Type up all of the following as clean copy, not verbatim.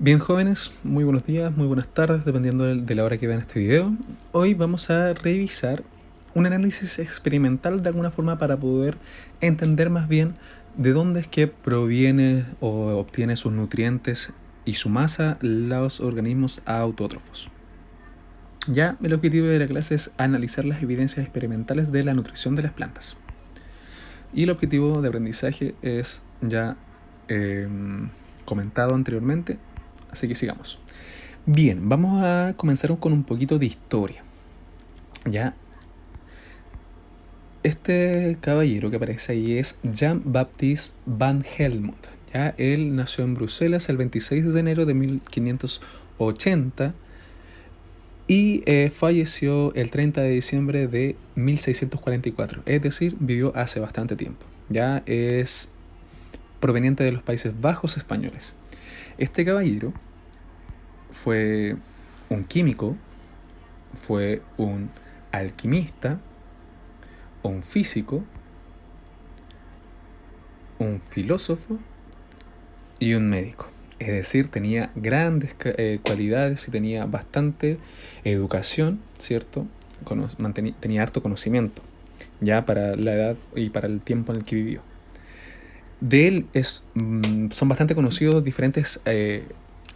Bien, jóvenes, muy buenos días, muy buenas tardes, dependiendo de la hora que vean este video. Hoy vamos a revisar un análisis experimental de alguna forma para poder entender más bien de dónde es que proviene o obtiene sus nutrientes y su masa los organismos autótrofos. Ya, el objetivo de la clase es analizar las evidencias experimentales de la nutrición de las plantas. Y el objetivo de aprendizaje es ya comentado anteriormente, así que sigamos. Bien, vamos a comenzar con un poquito de historia. Ya, este caballero que aparece ahí es Jean-Baptiste van Helmont. Ya, él nació en Bruselas el 26 de enero de 1580 y falleció el 30 de diciembre de 1644. Es decir, vivió hace bastante tiempo. Ya es proveniente de los Países Bajos españoles. Este caballero fue un químico, fue un alquimista, un físico, un filósofo y un médico. Es decir, tenía grandes cualidades y tenía bastante educación, ¿cierto? Tenía harto conocimiento, ya para la edad y para el tiempo en el que vivió. De él son bastante conocidos diferentes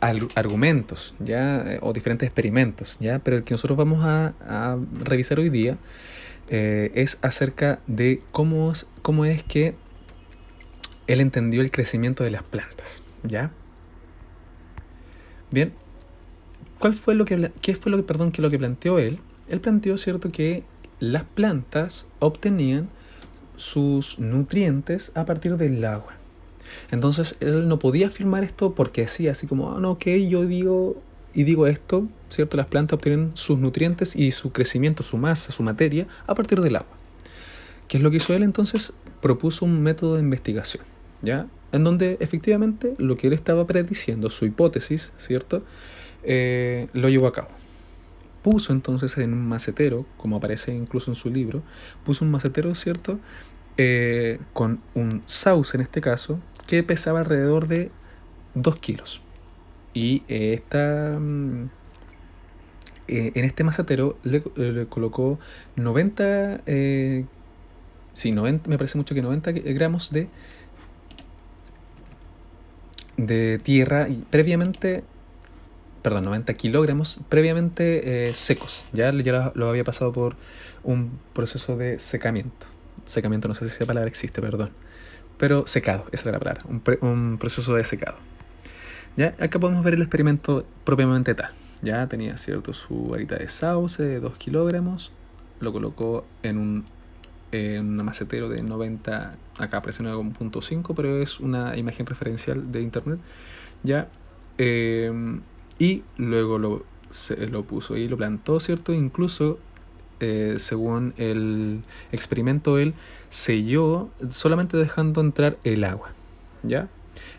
argumentos, ¿ya? O diferentes experimentos, ¿ya? Pero el que nosotros vamos a revisar hoy día es acerca de cómo es que él entendió el crecimiento de las plantas, ¿ya? Bien, ¿qué fue lo que planteó él? Él planteó, ¿cierto?, que las plantas obtenían sus nutrientes a partir del agua. Entonces él no podía afirmar esto porque sí, así como, no, ok, yo digo esto, ¿cierto? Las plantas obtienen sus nutrientes y su crecimiento, su masa, su materia, a partir del agua. ¿Qué es lo que hizo él entonces? Propuso un método de investigación, ¿ya? En donde efectivamente lo que él estaba prediciendo, su hipótesis, ¿cierto? Lo llevó a cabo. Puso entonces en un macetero, como aparece incluso en su libro, puso un macetero, ¿cierto? Con un sauce en este caso, que pesaba alrededor de 2 kilos. Y en este macetero le colocó 90, me parece mucho que 90 gramos de tierra y previamente, perdón, 90 kilogramos previamente secos. Ya lo había pasado por un proceso de secamiento. Secamiento, no sé si esa palabra existe, perdón. Pero secado, esa era la palabra. Un proceso de secado. ¿Ya? Acá podemos ver el experimento propiamente tal. Ya tenía, ¿cierto?, su varita de sauce de 2 kilogramos. Lo colocó en un macetero de 90, acá aparece 9.5, pero es una imagen referencial de internet, ¿ya? Y luego lo puso y lo plantó, ¿cierto? Incluso, según el experimento, él selló solamente dejando entrar el agua, ¿ya?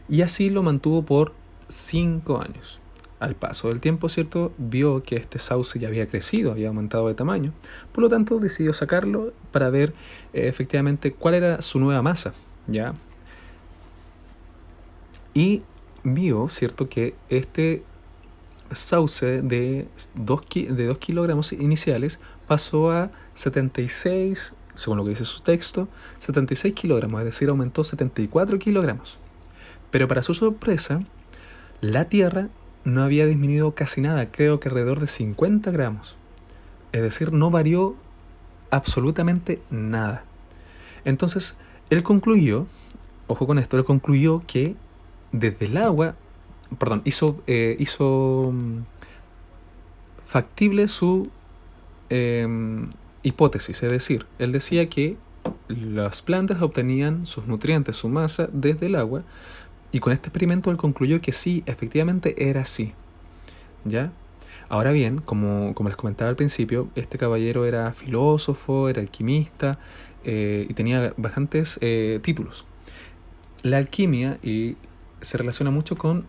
Y así lo mantuvo por 5 años. Al paso del tiempo, ¿cierto?, vio que este sauce ya había crecido, había aumentado de tamaño. Por lo tanto, decidió sacarlo para ver efectivamente cuál era su nueva masa, ¿ya? Y vio, ¿cierto?, que este sauce de 2 kilogramos iniciales pasó a 76, según lo que dice su texto, 76 kilogramos, es decir, aumentó 74 kilogramos. Pero para su sorpresa, la tierra no había disminuido casi nada, creo que alrededor de 50 gramos. Es decir, no varió absolutamente nada. Entonces, él concluyó, ojo con esto, él concluyó que desde el agua, hizo factible su hipótesis. Es decir, él decía que las plantas obtenían sus nutrientes, su masa, desde el agua. Y con este experimento él concluyó que sí, efectivamente era así, ¿ya? Ahora bien, como les comentaba al principio, este caballero era filósofo, era alquimista y tenía bastantes títulos. La alquimia se relaciona mucho con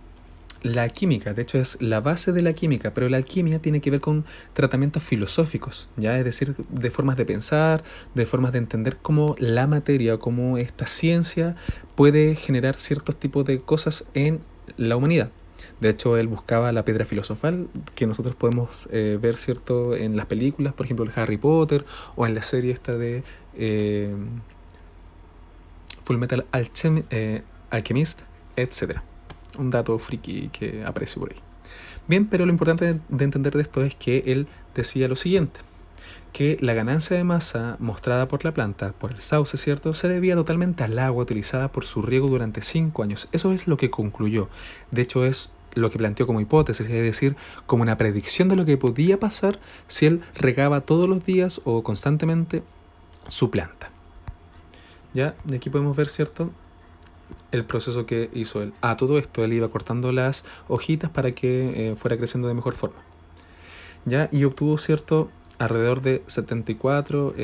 la química, de hecho es la base de la química, pero la alquimia tiene que ver con tratamientos filosóficos, ¿ya? Es decir, de formas de pensar, de formas de entender cómo la materia, cómo esta ciencia puede generar ciertos tipos de cosas en la humanidad. De hecho, él buscaba la piedra filosofal que nosotros podemos ver, ¿cierto?, en las películas, por ejemplo, el Harry Potter, o en la serie esta de Fullmetal Alchemist, etc. Un dato friki que aparece por ahí. Bien, pero lo importante de entender de esto es que él decía lo siguiente, que la ganancia de masa mostrada por la planta, por el sauce, ¿cierto?, se debía totalmente al agua utilizada por su riego durante 5 años. Eso es lo que concluyó. De hecho, es lo que planteó como hipótesis, es decir, como una predicción de lo que podía pasar si él regaba todos los días o constantemente su planta. Ya, de aquí podemos ver, ¿cierto?, el proceso que hizo él. A todo esto, él iba cortando las hojitas para que fuera creciendo de mejor forma. ¿Ya? Y obtuvo, ¿cierto?, alrededor de 74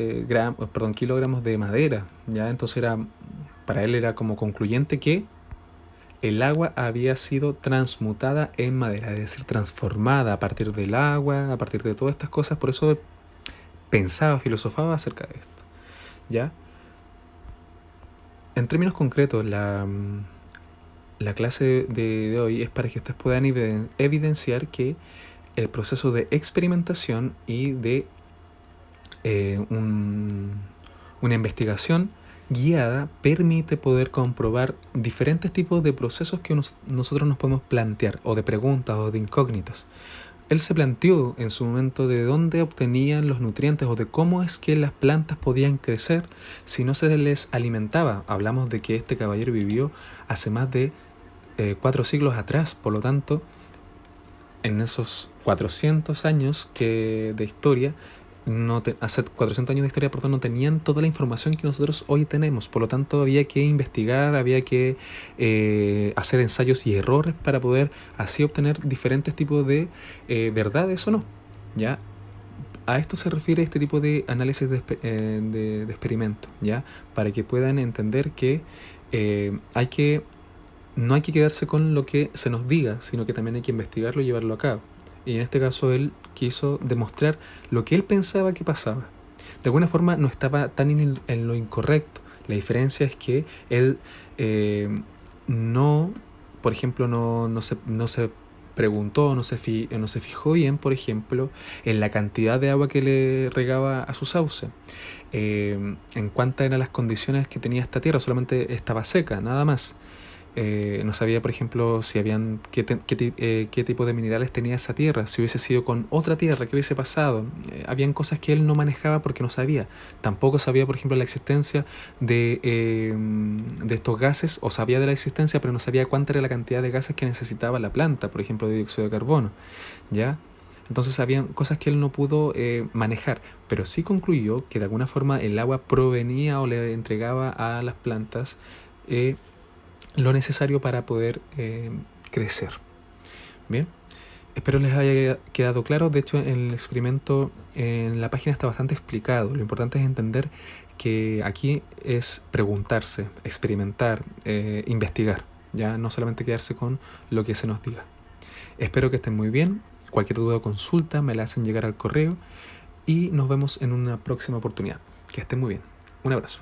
kilogramos de madera. ¿Ya? Entonces para él era como concluyente que el agua había sido transmutada en madera, es decir, transformada a partir del agua, a partir de todas estas cosas. Por eso pensaba, filosofaba acerca de esto. ¿Ya? En términos concretos, la clase de hoy es para que ustedes puedan evidenciar que el proceso de experimentación y de una investigación guiada permite poder comprobar diferentes tipos de procesos que nosotros nos podemos plantear, o de preguntas o de incógnitas. Él se planteó en su momento de dónde obtenían los nutrientes o de cómo es que las plantas podían crecer si no se les alimentaba. Hablamos de que este caballero vivió hace más de 4 siglos atrás, por lo tanto, en esos 400 años de historia, hace 400 años de historia, perdón, no tenían toda la información que nosotros hoy tenemos. Por lo tanto, había que investigar, había que hacer ensayos y errores para poder así obtener diferentes tipos de verdades o no. ¿Ya? A esto se refiere este tipo de análisis de experimento, ¿ya? Para que puedan entender que no hay que quedarse con lo que se nos diga, sino que también hay que investigarlo y llevarlo a cabo. Y en este caso él quiso demostrar lo que él pensaba que pasaba. De alguna forma no estaba tan en lo incorrecto. La diferencia es que él por ejemplo, no se preguntó, no se fijó bien, por ejemplo, en la cantidad de agua que le regaba a su sauce, en cuántas eran las condiciones que tenía esta tierra. Solamente estaba seca, nada más. No sabía, por ejemplo, si habían qué tipo de minerales tenía esa tierra, si hubiese sido con otra tierra, qué hubiese pasado. Habían cosas que él no manejaba porque no sabía. Tampoco sabía, por ejemplo, la existencia de estos gases, o sabía de la existencia, pero no sabía cuánta era la cantidad de gases que necesitaba la planta, por ejemplo, de dióxido de carbono. ¿Ya? Entonces habían cosas que él no pudo manejar, pero sí concluyó que de alguna forma el agua provenía o le entregaba a las plantas lo necesario para poder crecer. Bien, espero les haya quedado claro. De hecho, en el experimento en la página está bastante explicado. Lo importante es entender que aquí es preguntarse, experimentar, investigar, ya no solamente quedarse con lo que se nos diga. Espero que estén muy bien. Cualquier duda o consulta me la hacen llegar al correo y nos vemos en una próxima oportunidad. Que estén muy bien. Un abrazo.